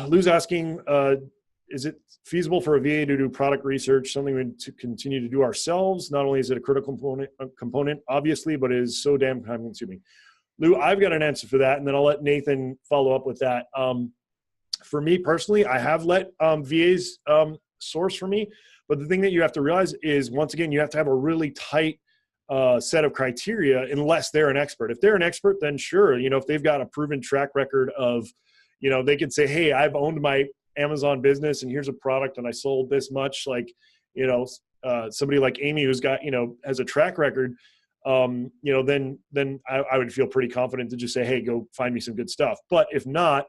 Lou's asking, is it feasible for a VA to do product research, something we to continue to do ourselves? Not only is it a critical component, obviously, but it is so damn time consuming. Lou, I've got an answer for that, and then I'll let Nathan follow up with that. For me personally, I have let VAs source for me, but the thing that you have to realize is, once again, you have to have a really tight set of criteria unless they're an expert. If they're an expert, then sure, if they've got a proven track record of, they can say, hey, I've owned my Amazon business and here's a product and I sold this much, somebody like Amy who's got, has a track record, then I would feel pretty confident to just say, hey, go find me some good stuff. But if not,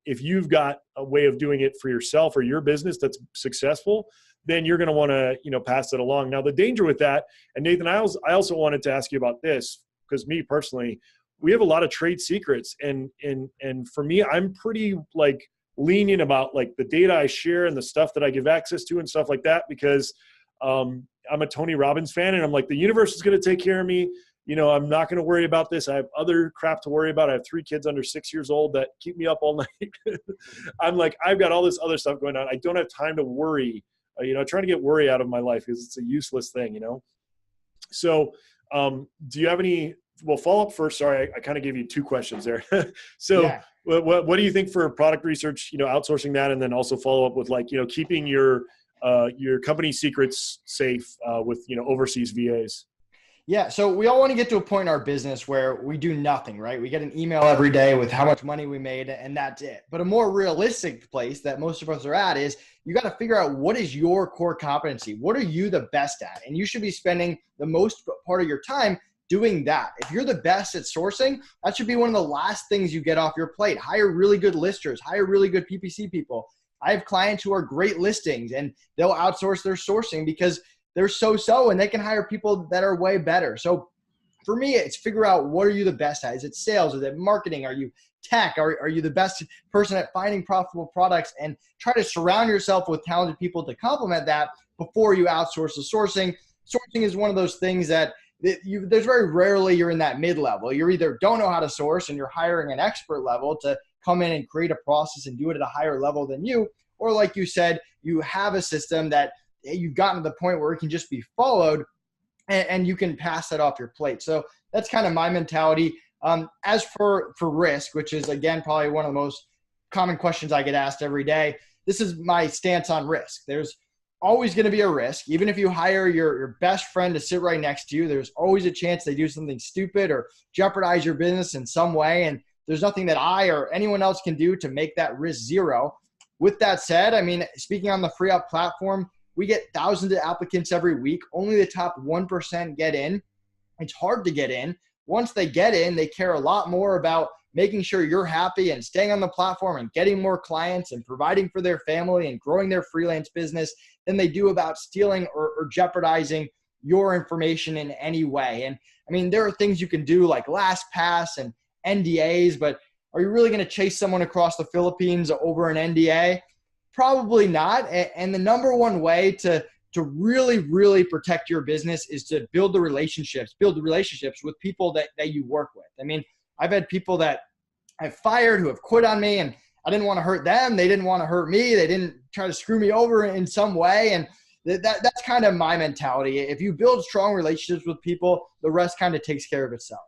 if you've got a way of doing it for yourself or your business that's successful, then you're going to want to, pass that along. Now, the danger with that, and Nathan, I also wanted to ask you about this, because me personally, we have a lot of trade secrets. And for me, I'm pretty lenient about the data I share and the stuff that I give access to and stuff like that, because I'm a Tony Robbins fan and I'm like, the universe is going to take care of me. I'm not going to worry about this. I have other crap to worry about. I have 3 kids under 6 years old that keep me up all night. I'm like, I've got all this other stuff going on. I don't have time to worry, trying to get worry out of my life because it's a useless thing, So do you have any, follow up first. Sorry, I kind of gave you 2 questions there. So yeah. What do you think for product research, outsourcing that, and then also follow up with keeping your company secrets safe with, overseas VAs? Yeah. So we all want to get to a point in our business where we do nothing, right? We get an email every day with how much money we made and that's it. But a more realistic place that most of us are at is you got to figure out what is your core competency. What are you the best at? And you should be spending the most part of your time doing that. If you're the best at sourcing, that should be one of the last things you get off your plate. Hire really good listers, hire really good PPC people. I have clients who are great listings and they'll outsource their sourcing because they're so, and they can hire people that are way better. So for me, it's figure out what are you the best at? Is it sales? Is it marketing? Are you tech? Are you the best person at finding profitable products? And try to surround yourself with talented people to complement that before you outsource the sourcing. Sourcing is one of those things that there's very rarely you're in that mid-level. You either don't know how to source and you're hiring an expert level to come in and create a process and do it at a higher level than you, or like you said, you have a system that you've gotten to the point where it can just be followed and you can pass that off your plate. So that's kind of my mentality. As for risk, which is, again, probably one of the most common questions I get asked every day, this is my stance on risk. There's always going to be a risk. Even if you hire your best friend to sit right next to you, there's always a chance they do something stupid or jeopardize your business in some way. And there's nothing that I or anyone else can do to make that risk zero. With that said, speaking on the Free Up platform, we get thousands of applicants every week. Only the top 1% get in. It's hard to get in. Once they get in, they care a lot more about making sure you're happy and staying on the platform and getting more clients and providing for their family and growing their freelance business than they do about stealing or jeopardizing your information in any way. And there are things you can do like LastPass and NDAs, but are you really going to chase someone across the Philippines over an NDA? Probably not. And the number one way to really, really protect your business is to build the relationships with people that you work with. I've had people that I've fired who have quit on me, and I didn't want to hurt them. They didn't want to hurt me. They didn't try to screw me over in some way. And that's kind of my mentality. If you build strong relationships with people, the rest kind of takes care of itself.